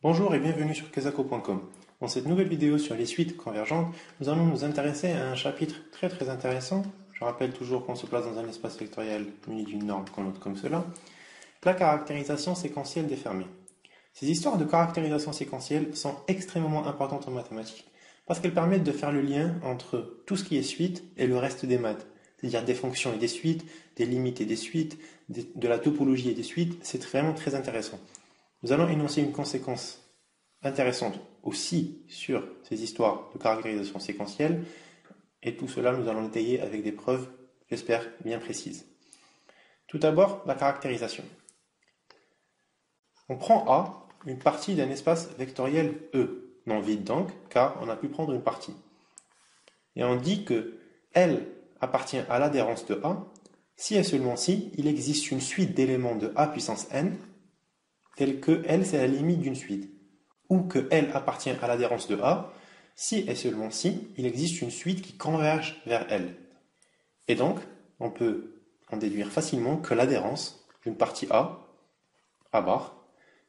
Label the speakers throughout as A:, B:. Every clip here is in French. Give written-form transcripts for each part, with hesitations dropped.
A: Bonjour et bienvenue sur Kesako.com. Dans cette nouvelle vidéo sur les suites convergentes, nous allons nous intéresser à un chapitre très intéressant. Je rappelle toujours qu'on se place dans un espace vectoriel muni d'une norme qu'on note comme cela. La caractérisation séquentielle des fermés. Ces histoires de caractérisation séquentielle sont extrêmement importantes en mathématiques parce qu'elles permettent de faire le lien entre tout ce qui est suite et le reste des maths, c'est-à-dire des fonctions et des suites, des limites et des suites, de la topologie et des suites. C'est vraiment très intéressant. Nous allons énoncer une conséquence intéressante aussi sur ces histoires de caractérisation séquentielle, et tout cela nous allons détailler avec des preuves, j'espère, bien précises. Tout d'abord, la caractérisation. On prend A, une partie d'un espace vectoriel E, non vide donc, car on a pu prendre une partie. Et on dit que L appartient à l'adhérence de A, si et seulement si il existe une suite d'éléments de A puissance n, telle que L c'est la limite d'une suite, ou que L appartient à l'adhérence de A, si et seulement si il existe une suite qui converge vers L. Et donc, on peut en déduire facilement que l'adhérence d'une partie A bar,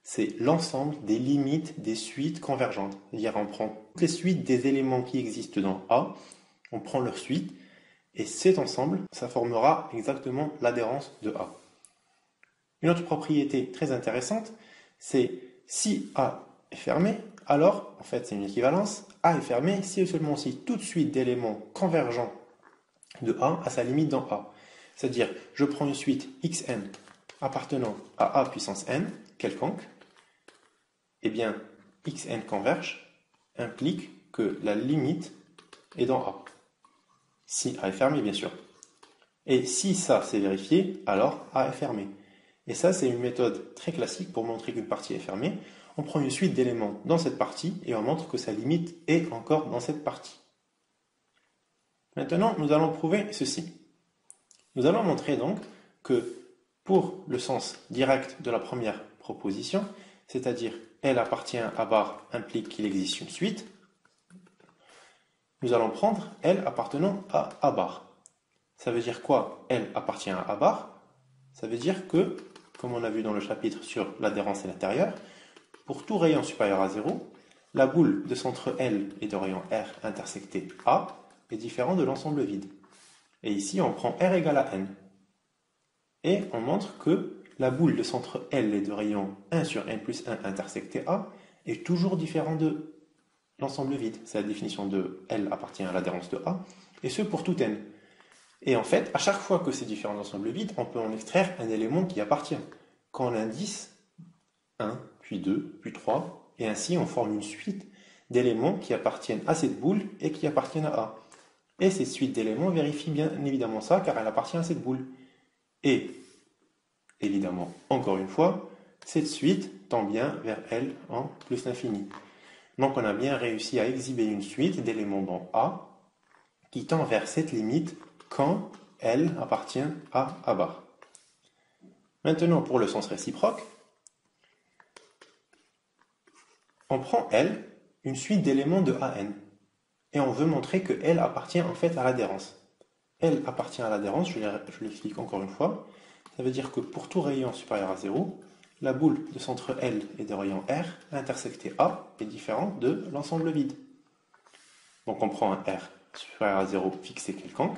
A: c'est l'ensemble des limites des suites convergentes. C'est-à-dire on prend toutes les suites des éléments qui existent dans A, on prend leur suite, et cet ensemble, ça formera exactement l'adhérence de A. Une autre propriété très intéressante, c'est si A est fermé, alors, en fait c'est une équivalence, A est fermé si et seulement si toute suite d'éléments convergents de A a sa limite dans A. C'est-à-dire, je prends une suite xn appartenant à A puissance n, quelconque, et bien, xn converge implique que la limite est dans A. Si A est fermé, bien sûr. Et si ça c'est vérifié, alors A est fermé. Et ça, c'est une méthode très classique pour montrer qu'une partie est fermée. On prend une suite d'éléments dans cette partie et on montre que sa limite est encore dans cette partie. Maintenant, nous allons prouver ceci. Nous allons montrer donc que pour le sens direct de la première proposition, c'est-à-dire L appartient à bar implique qu'il existe une suite, nous allons prendre L appartenant à A bar. Ça veut dire quoi L appartient à A bar? Ça veut dire que, comme on a vu dans le chapitre sur l'adhérence et l'intérieur, pour tout rayon supérieur à 0, la boule de centre L et de rayon R intersecté A est différente de l'ensemble vide. Et ici, on prend R égale à N. Et on montre que la boule de centre L et de rayon 1 sur N plus 1 intersecté A est toujours différente de l'ensemble vide. C'est la définition de L appartient à l'adhérence de A, et ce pour tout N. Et en fait, à chaque fois que c'est différent de l'ensemble vide, on peut en extraire un élément qui appartient. Quand l'indice 1, puis 2, puis 3, et ainsi on forme une suite d'éléments qui appartiennent à cette boule et qui appartiennent à A. Et cette suite d'éléments vérifie bien évidemment ça, car elle appartient à cette boule. Et, évidemment, encore une fois, cette suite tend bien vers L en plus l'infini. Donc on a bien réussi à exhiber une suite d'éléments dans A qui tend vers cette limite quand L appartient à A bar. Maintenant, pour le sens réciproque, on prend L, une suite d'éléments de AN, et on veut montrer que L appartient en fait à l'adhérence. L appartient à l'adhérence, je l'explique encore une fois, ça veut dire que pour tout rayon supérieur à 0, la boule de centre L et de rayon R intersectée A est différente de l'ensemble vide. Donc on prend un R supérieur à 0 fixé quelconque.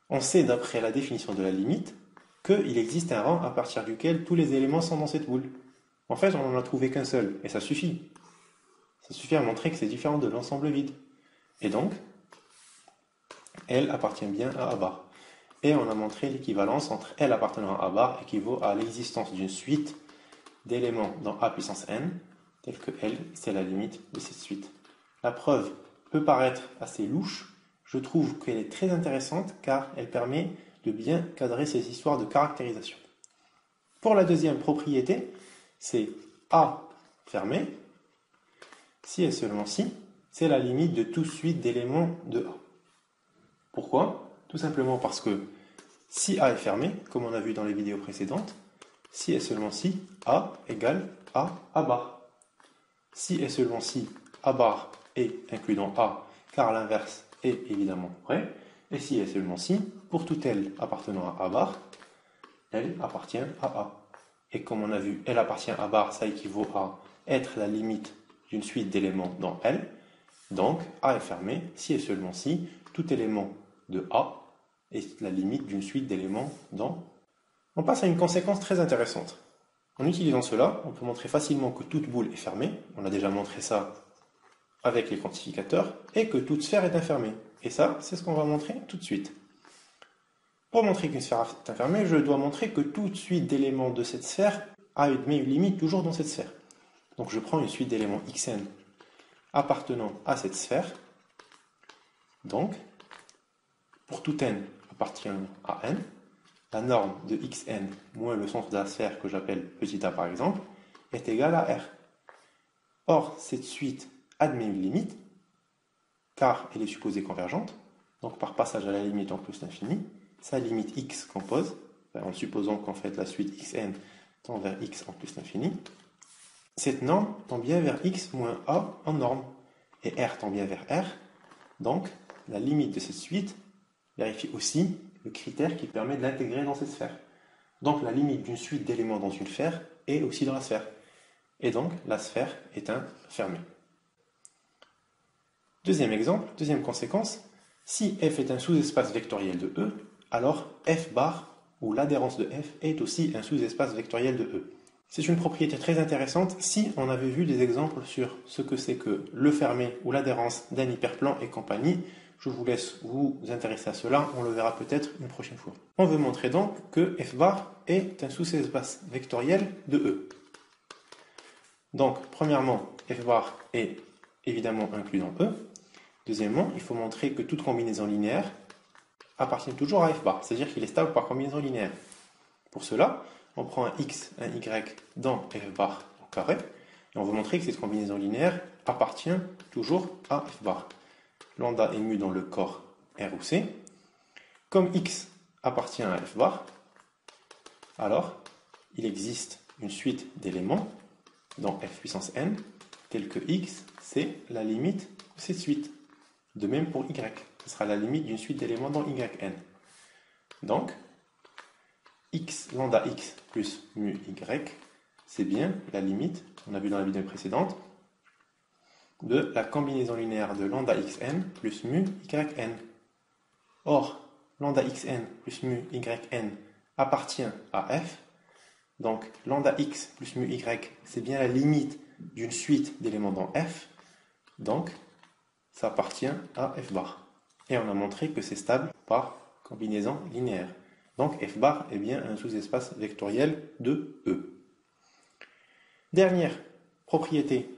A: On sait d'après la définition de la limite qu'il existe un rang à partir duquel tous les éléments sont dans cette boule. En fait, on n'en a trouvé qu'un seul, et ça suffit. Ça suffit à montrer que c'est différent de l'ensemble vide. Et donc, L appartient bien à A bar. Et on a montré l'équivalence entre L appartenant à A bar équivaut à l'existence d'une suite d'éléments dans A puissance n, telle que L, c'est la limite de cette suite. La preuve peut paraître assez louche, je trouve qu'elle est très intéressante car elle permet de bien cadrer ces histoires de caractérisation. Pour la deuxième propriété, c'est A fermé, si et seulement si, c'est la limite de toute suite d'éléments de A. Pourquoi? Tout simplement parce que si A est fermé, comme on a vu dans les vidéos précédentes, si et seulement si A égale A bar. Si et seulement si A bar est inclus dans A, car l'inverse est évidemment vrai, Et si et seulement si, pour toute L appartenant à A bar, L appartient à A. Et comme on a vu, L appartient à bar, ça équivaut à être la limite d'une suite d'éléments dans L. Donc, A est fermé si et seulement si tout élément de A est la limite d'une suite d'éléments dans. On passe à une conséquence très intéressante. En utilisant cela, on peut montrer facilement que toute boule est fermée. On a déjà montré ça avec les quantificateurs. Et que toute sphère est infermée. Et ça, c'est ce qu'on va montrer tout de suite. Pour montrer qu'une sphère est infermée, je dois montrer que toute suite d'éléments de cette sphère met une limite toujours dans cette sphère. Donc je prends une suite d'éléments xn appartenant à cette sphère. Donc, pour tout n appartenant à n, la norme de xn moins le centre de la sphère que j'appelle petit a par exemple, est égale à r. Or, cette suite admet une limite, car elle est supposée convergente, donc par passage à la limite en plus l'infini, sa limite x compose, en supposant qu'en fait la suite xn tend vers x en plus l'infini, cette norme tend bien vers x moins a en norme, et r tend bien vers r, donc la limite de cette suite vérifie aussi le critère qui permet de l'intégrer dans cette sphère. Donc la limite d'une suite d'éléments dans une sphère est aussi dans la sphère, et donc la sphère est infermée. Deuxième exemple, deuxième conséquence, si f est un sous-espace vectoriel de E, alors f bar, ou l'adhérence de f, est aussi un sous-espace vectoriel de E. C'est une propriété très intéressante si on avait vu des exemples sur ce que c'est que le fermé ou l'adhérence d'un hyperplan et compagnie. Je vous laisse vous intéresser à cela, on le verra peut-être une prochaine fois. On veut montrer donc que f bar est un sous-espace vectoriel de E. Donc, premièrement, f bar est évidemment inclus dans E. Deuxièmement, il faut montrer que toute combinaison linéaire appartient toujours à f bar, c'est-à-dire qu'il est stable par combinaison linéaire. Pour cela, on prend un x, un y dans f bar au carré, et on veut montrer que cette combinaison linéaire appartient toujours à f bar. Lambda est mu dans le corps R ou C. Comme x appartient à f bar, alors il existe une suite d'éléments dans f puissance n, tels que x, c'est la limite de cette suite. De même pour y, ce sera la limite d'une suite d'éléments dans yn. Donc, x, lambda x plus mu y, c'est bien la limite, on a vu dans la vidéo précédente, de la combinaison linéaire de lambda xn plus mu yn. Or, lambda xn plus mu yn appartient à f, donc lambda x plus mu y, c'est bien la limite d'une suite d'éléments dans f, donc ça appartient à f bar. Et on a montré que c'est stable par combinaison linéaire. Donc f bar est bien un sous-espace vectoriel de E. Dernière propriété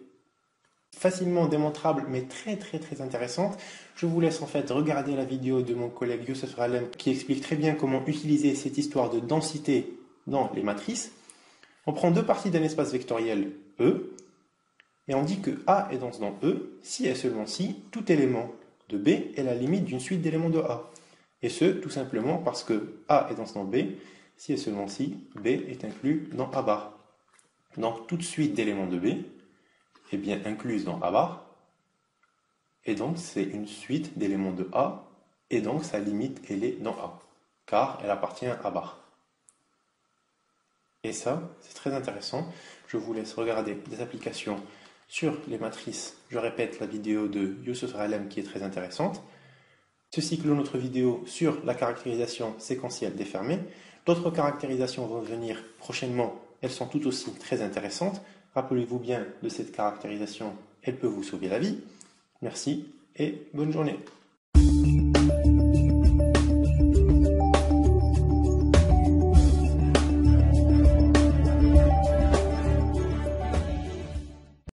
A: facilement démontrable mais très intéressante. Je vous laisse en fait regarder la vidéo de mon collègue Youssef Ralem qui explique très bien comment utiliser cette histoire de densité dans les matrices. On prend deux parties d'un espace vectoriel E et on dit que A est dense dans E si et seulement si tout élément de B est la limite d'une suite d'éléments de A. Et ce, tout simplement parce que A est dense dans B si et seulement si B est inclus dans A bar. Donc toute suite d'éléments de B est bien incluse dans A bar, et donc c'est une suite d'éléments de A, et donc sa limite elle est dans A, car elle appartient à A bar. Et ça, c'est très intéressant. Je vous laisse regarder des applications sur les matrices. Je répète la vidéo de Youssef Ralem qui est très intéressante. Ceci clôt notre vidéo sur la caractérisation séquentielle des fermés. D'autres caractérisations vont venir prochainement. Elles sont tout aussi très intéressantes. Rappelez-vous bien de cette caractérisation, elle peut vous sauver la vie. Merci et bonne journée.